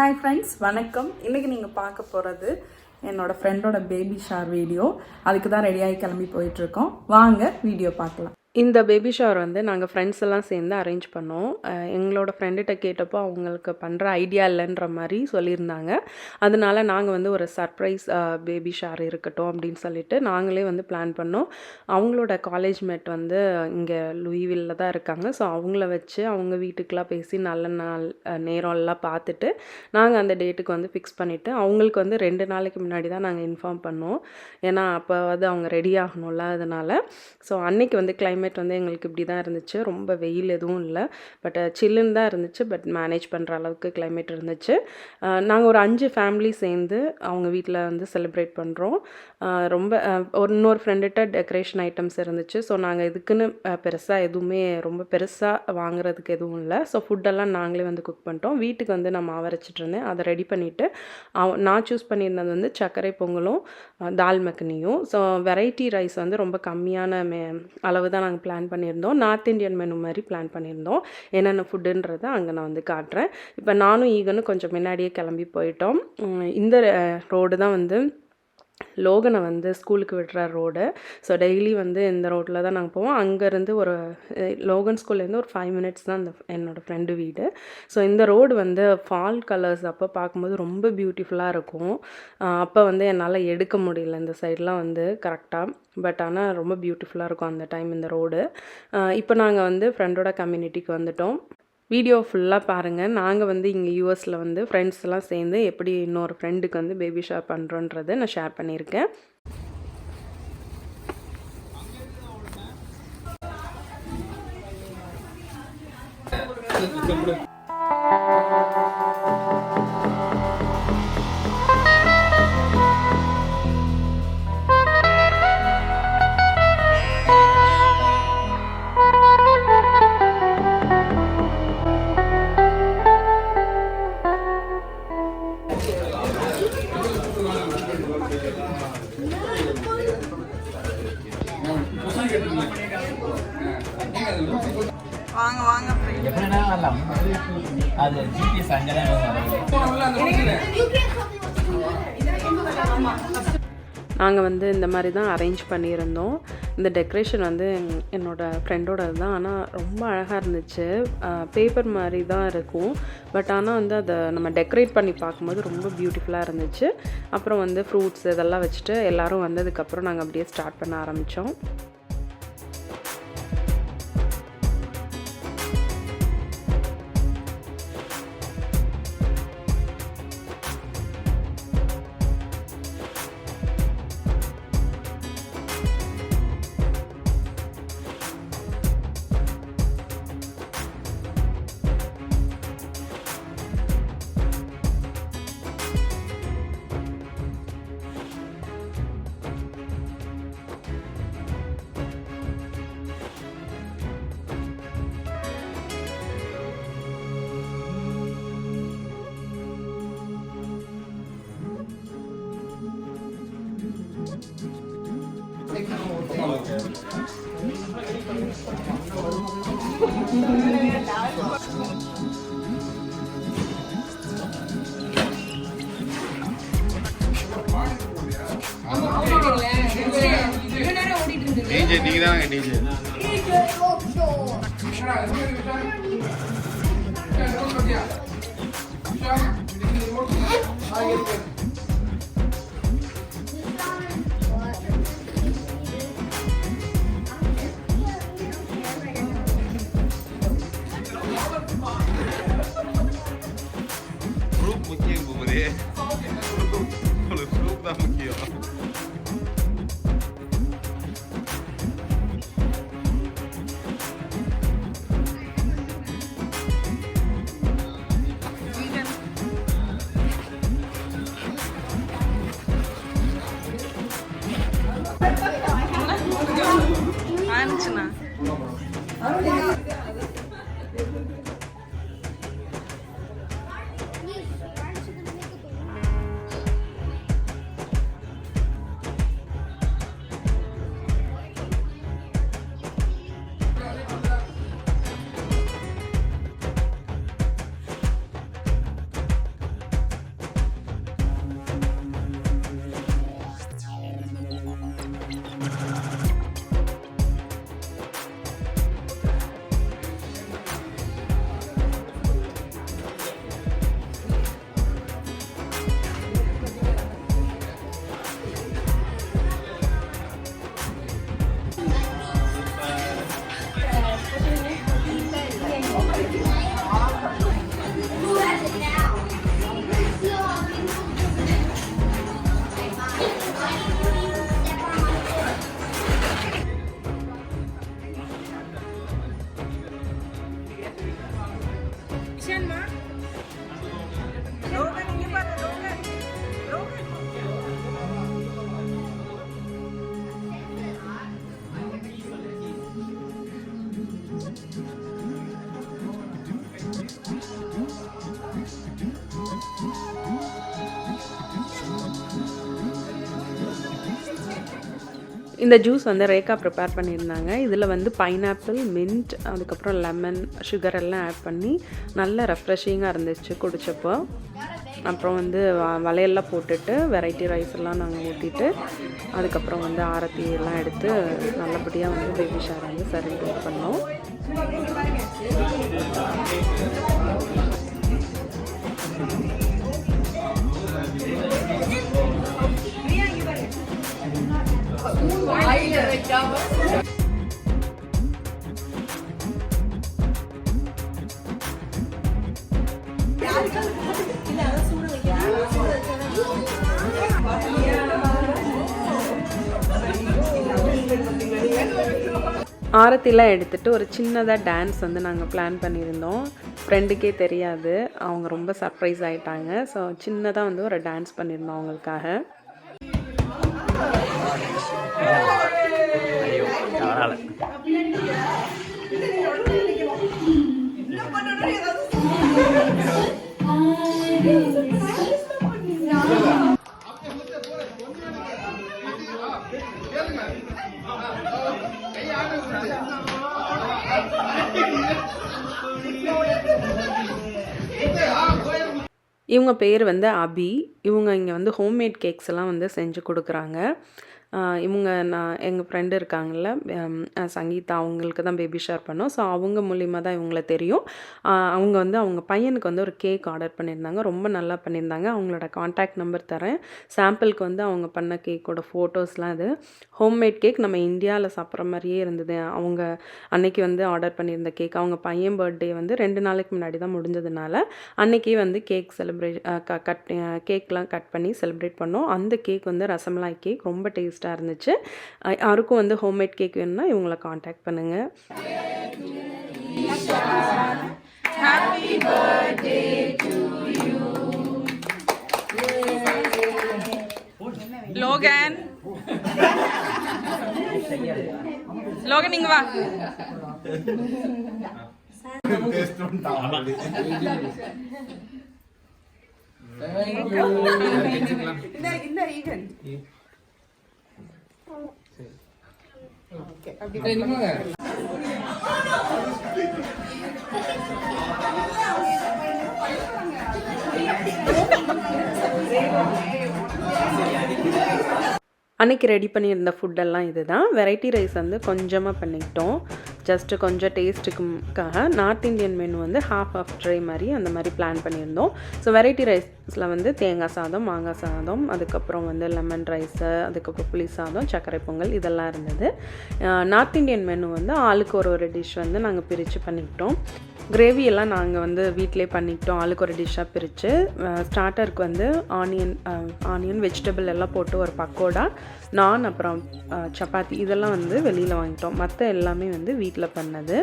Hi friends, வணக்கம். இன்னைக்கு நீங்க பார்க்க போறது என்னோட ஃப்ரெண்டோட பேபி ஷவர் வீடியோ. அதுக்கு தான் ரெடியாகி கிளம்பி போயிட்டு இருக்கோம். வாங்க வீடியோ பார்க்கலாம். இந்த பேபி ஷவர் வந்து நாங்கள் ஃப்ரெண்ட்ஸ் எல்லாம் சேர்ந்து அரேஞ்ச் பண்ணோம். எங்களோட ஃப்ரெண்டுகிட்ட கேட்டப்போ அவங்களுக்கு பண்ணுற ஐடியா இல்லைன்ற மாதிரி சொல்லியிருந்தாங்க. அதனால நாங்கள் வந்து ஒரு சர்ப்ரைஸ் பேபி ஷவர் இருக்கட்டும் அப்படின்னு சொல்லிட்டு நாங்களே வந்து பிளான் பண்ணோம். அவங்களோட காலேஜ் மேட் வந்து இங்கே லூயிவில்ல தான் இருக்காங்க. ஸோ அவங்கள வச்சு அவங்க வீட்டுக்கெலாம் பேசி நல்ல நாள் நேரம்லாம் பார்த்துட்டு நாங்கள் அந்த டேட்டுக்கு வந்து ஃபிக்ஸ் பண்ணிவிட்டு அவங்களுக்கு வந்து 2 நாளைக்கு முன்னாடி தான் நாங்கள் இன்ஃபார்ம் பண்ணோம். ஏன்னா அப்போ வந்து அவங்க ரெடி ஆகணும்ல, அதனால். ஸோ அன்னைக்கு வந்து கிளைமேட் வந்து எங்களுக்கு இப்படி தான் இருந்துச்சு. ரொம்ப வெயில் எதுவும் இல்லை, பட் சில்லுன்னு தான் இருந்துச்சு. பட் மேனேஜ் பண்ணுற அளவுக்கு கிளைமேட் இருந்துச்சு. நாங்கள் ஒரு 5 ஃபேமிலி சேர்ந்து அவங்க வீட்டில் வந்து செலிப்ரேட் பண்ணுறோம். ரொம்ப இன்னொரு ஃப்ரெண்டுகிட்ட டெக்கரேஷன் ஐட்டம்ஸ் இருந்துச்சு. ஸோ நாங்கள் இதுக்குன்னு பெருசாக எதுவுமே ரொம்ப பெருசாக வாங்குறதுக்கு எதுவும் இல்லை. ஸோ ஃபுட்டெல்லாம் நாங்களே வந்து குக் பண்ணிட்டோம். வீட்டுக்கு வந்து நான் மாவரைச்சிட்டு இருந்தேன். அதை ரெடி பண்ணிவிட்டு நான் சூஸ் பண்ணியிருந்தது வந்து சர்க்கரை பொங்கலும் தால் மக்கனியும். ஸோ வெரைட்டி ரைஸ் வந்து ரொம்ப கம்மியான அளவு தான் நாங்கள் பிளான் பண்ணியிருந்தோம். நார்த் இந்தியன் மெனு மாதிரி பிளான் பண்ணியிருந்தோம். என்னென்ன ஃபுட்டுன்றதை அங்கே நான் வந்து காட்டுறேன். இப்போ நானும் ஈகனும் கொஞ்சம் முன்னாடியே கிளம்பி போயிட்டோம். இந்த ரோடு தான் வந்து லோகனை வந்து ஸ்கூலுக்கு விடுற ரோடு. ஸோ டெய்லி வந்து இந்த ரோட்டில் தான் நாங்கள் போவோம். அங்கேருந்து ஒரு லோகன் ஸ்கூல்லேருந்து ஒரு 5 மினிட்ஸ் தான் என்னோடய ஃப்ரெண்டு வீடு. ஸோ இந்த ரோடு வந்து ஃபால் கலர்ஸ் அப்போ பார்க்கும்போது ரொம்ப பியூட்டிஃபுல்லாக இருக்கும். அப்போ வந்து என்னால் எடுக்க முடியல இந்த சைட்லாம் வந்து கரெக்டாக. பட் ஆனால் ரொம்ப பியூட்டிஃபுல்லாக இருக்கும் அந்த டைம் இந்த ரோடு. இப்போ நாங்கள் வந்து ஃப்ரெண்டோட கம்யூனிட்டிக்கு வந்துட்டோம். வீடியோ ஃபுல்லாக பாருங்கள். நாங்கள் வந்து இங்கே யூஎஸில் வந்து ஃப்ரெண்ட்ஸ் எல்லாம் சேர்ந்து எப்படி இன்னொரு ஃப்ரெண்டுக்கு வந்து பேபி ஷவர் பண்ணுறோன்றதை நான் ஷேர் பண்ணியிருக்கேன். வாங்க வாங்க எப்படின்னா வரலாம். அது ஜிபிஎஸ் அங்கதான் நாங்கள் வந்து இந்த மாதிரி தான் அரேஞ்ச் பண்ணியிருந்தோம். இந்த டெக்கரேஷன் வந்து என்னோடய ஃப்ரெண்டோடது தான். ஆனால் ரொம்ப அழகாக இருந்துச்சு. பேப்பர் மாதிரி தான் இருக்கும், பட் ஆனால் வந்து அதை நம்ம டெக்கரேட் பண்ணி பார்க்கும்போது ரொம்ப பியூட்டிஃபுல்லாக இருந்துச்சு. அப்புறம் வந்து ஃப்ரூட்ஸ் இதெல்லாம் வச்சுட்டு எல்லோரும் வந்ததுக்கப்புறம் நாங்கள் அப்படியே ஸ்டார்ட் பண்ண ஆரம்பித்தோம். டிஜே நீங்க தான் டிஜே. குரூப் முக்கியம் போகுது. குரூப் தான் முக்கியம். இந்த ஜூஸ் வந்து ரேகா ப்ரிப்பேர் பண்ணியிருந்தாங்க. இதில் வந்து பைனாப்பிள், மின்ட், அதுக்கப்புறம் லெமன், சுகர் எல்லாம் ஆட் பண்ணி நல்ல ரெஃப்ரெஷிங்காக இருந்துச்சு குடித்தப்போ. அப்புறம் வந்து வளையெல்லாம் போட்டுட்டு வெரைட்டி ரைஸ் எல்லாம் நாங்கள் ஊற்றிட்டு அதுக்கப்புறம் வந்து ஆரத்தி எல்லாம் எடுத்து நல்லபடியாக வந்து பேபி ஷவர் வந்து செலிப்ரேட் பண்ணோம். ஆரத்திலாம் எடுத்துகிட்டு ஒரு சின்னதாக டான்ஸ் வந்து நாங்கள் பிளான் பண்ணியிருந்தோம். ஃப்ரெண்டுக்கே தெரியாது, அவங்க ரொம்ப சர்ப்ரைஸ் ஆகிட்டாங்க. ஸோ சின்னதாக வந்து ஒரு டான்ஸ் பண்ணியிருந்தோம் அவங்களுக்காக. இவங்க பேர் வந்து அபி. இவங்க இங்கே வந்து ஹோம்மேட் கேக்ஸ் எல்லாம் வந்து செஞ்சு கொடுக்குறாங்க. இவங்க எங்கள் ஃப்ரெண்டு இருக்காங்கள்ல சங்கீதா, அவங்களுக்கு தான் பேபி ஷவர் பண்ணோம். ஸோ அவங்க மூலிமா தான் இவங்கள தெரியும். அவங்க வந்து அவங்க பையனுக்கு வந்து ஒரு கேக் ஆர்டர் பண்ணியிருந்தாங்க. ரொம்ப நல்லா பண்ணியிருந்தாங்க. அவங்களோட கான்டாக்ட் நம்பர் தரேன். சாம்பிளுக்கு வந்து அவங்க பண்ண கேக்கோட ஃபோட்டோஸ்லாம் இது. ஹோம்மேட் கேக் நம்ம இந்தியாவில் சாப்பிட்ற மாதிரியே இருந்தது. அவங்க அன்னைக்கு வந்து ஆர்டர் பண்ணியிருந்த கேக், அவங்க பையன் பர்த்டே வந்து 2 நாளைக்கு முன்னாடி தான் முடிஞ்சதுனால அன்றைக்கே வந்து கேக் கேக்லாம் கட் பண்ணி செலிப்ரேட் பண்ணோம். அந்த கேக் வந்து ரசமலாய் கேக், ரொம்ப டேஸ்ட்டாக இருந்துச்சு. யாருக்கும் வந்து ஹோம்மேட் கேக் வேணும்னா இவங்களை காண்டாக்ட் பண்ணுங்க. Happy birthday to you. Logan, Logan இங்க வா. அன்றைக்கி ரெடி பண்ணியிருந்த ஃபுட்டெல்லாம் இது தான். வெரைட்டி ரைஸ் வந்து கொஞ்சமாக பண்ணிக்கிட்டோம், ஜஸ்ட்டு கொஞ்சம் டேஸ்ட்டுக்காக. நார்த் இந்தியன் மெனு வந்து ஹாஃப் ட்ரை மாதிரி அந்த மாதிரி பிளான் பண்ணியிருந்தோம். ஸோ வெரைட்டி ரைஸில் வந்து தேங்காய் சாதம், மாங்காய் சாதம், அதுக்கப்புறம் வந்து லெமன் ரைஸு, அதுக்கப்புறம் புளி சாதம், சர்க்கரை பொங்கல் இதெல்லாம் இருந்தது. நார்த் இந்தியன் மெனு வந்து ஆளுக்கு ஒரு டிஷ் வந்து நாங்கள் பிரித்து பண்ணிக்கிட்டோம். கிரேவி எல்லாம் நாங்கள் வந்து வீட்டிலே பண்ணிக்கிட்டோம், ஆளுக்கு ஒரு டிஷ்ஷாக பிரித்து. ஸ்டார்டருக்கு வந்து ஆனியன் வெஜிடபிள் எல்லாம் போட்டு ஒரு பக்கோடா, நான், அப்புறம் சப்பாத்தி இதெல்லாம் வந்து வெளியில் வாங்கிட்டோம். மற்ற எல்லாமே வந்து வீட்டில் பண்ணது.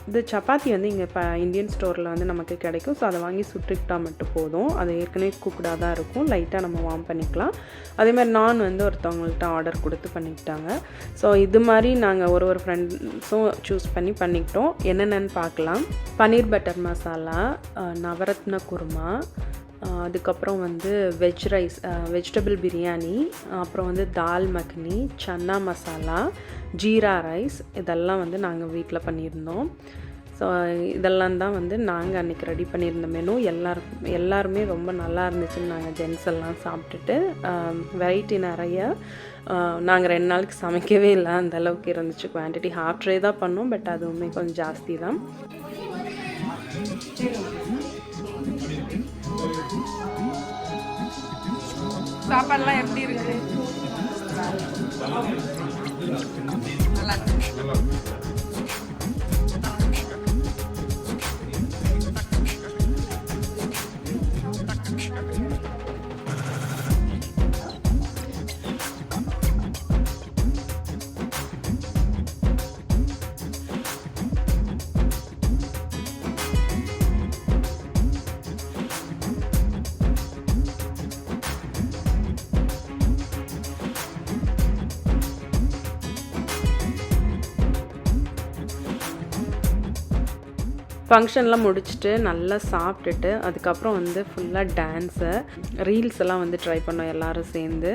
இது சப்பாத்தி வந்து இங்கே இந்தியன் ஸ்டோரில் வந்து நமக்கு கிடைக்கும். ஸோ அதை வாங்கி சுட்டுக்கிட்டால் மட்டும் போதும். அது ஏற்கனவே குக்குடாக தான் இருக்கும், லைட்டாக நம்ம வார்ம் பண்ணிக்கலாம். அதேமாதிரி நான் வந்து ஒருத்தவங்கள்ட்ட ஆர்டர் கொடுத்து பண்ணிக்கிட்டாங்க. ஸோ இது மாதிரி நாங்கள் ஒரு ஃப்ரெண்ட்ஸும் சூஸ் பண்ணிக்கிட்டோம். என்னென்னு பார்க்கலாம். பன்னீர் பட்டர் மசாலா, நவரத்ன குருமா, அதுக்கப்புறம் வந்து வெஜ் ரைஸ், வெஜிடபிள் பிரியாணி, அப்புறம் வந்து தால் மக்னி, சன்னா மசாலா, ஜீரா ரைஸ் இதெல்லாம் வந்து நாங்கள் வீட்டில் பண்ணியிருந்தோம். ஸோ இதெல்லாம் தான் வந்து நாங்கள் அன்றைக்கி ரெடி பண்ணியிருந்த மெனு. எல்லாருமே ரொம்ப நல்லா இருந்துச்சுன்னு நாங்கள் ஜென்ஸ் எல்லாம் சாப்பிட்டுட்டு, வெரைட்டி நிறைய. நாங்கள் 2 நாளைக்கு சமைக்கவே இல்லை, அந்தளவுக்கு இருந்துச்சு. குவான்டிட்டி ஹாஃப் ட்ரே தான் பண்ணோம், பட் அதுவுமே கொஞ்சம் ஜாஸ்தி தான். சாப்பாடுலாம் எப்படி இருக்கு? நல்லா இருக்கு. ஃபங்க்ஷன்லாம் முடிச்சுட்டு நல்லா சாப்பிட்டுட்டு அதுக்கப்புறம் வந்து ஃபுல்லாக டான்ஸு ரீல்ஸ் எல்லாம் வந்து ட்ரை பண்ணோம் எல்லோரும் சேர்ந்து.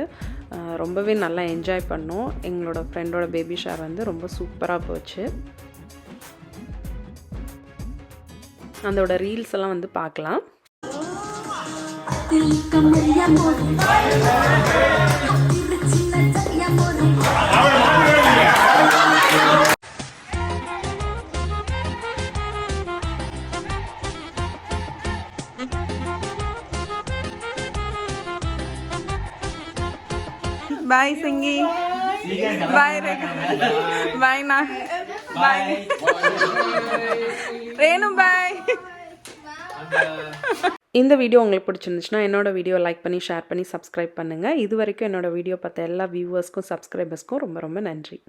ரொம்பவே நல்லா என்ஜாய் பண்ணோம். எங்களோட ஃப்ரெண்டோட பேபி ஷவர் வந்து ரொம்ப சூப்பராக போச்சு. அதோட ரீல்ஸ் எல்லாம் வந்து பார்க்கலாம். Bye Singi. Bye Reka. Bye Na. Bye. Renu bye. இந்த வீடியோ உங்களுக்கு பிடிச்சிருந்துச்சுன்னா என்னோட வீடியோ லைக் பண்ணி ஷேர் பண்ணி சப்ஸ்கிரைப் பண்ணுங்கள். இது வரைக்கும் என்னோட வீடியோ பார்த்த எல்லா வியூவர்ஸ்க்கும் சப்ஸ்கிரைபர்ஸ்க்கும் ரொம்ப ரொம்ப நன்றி.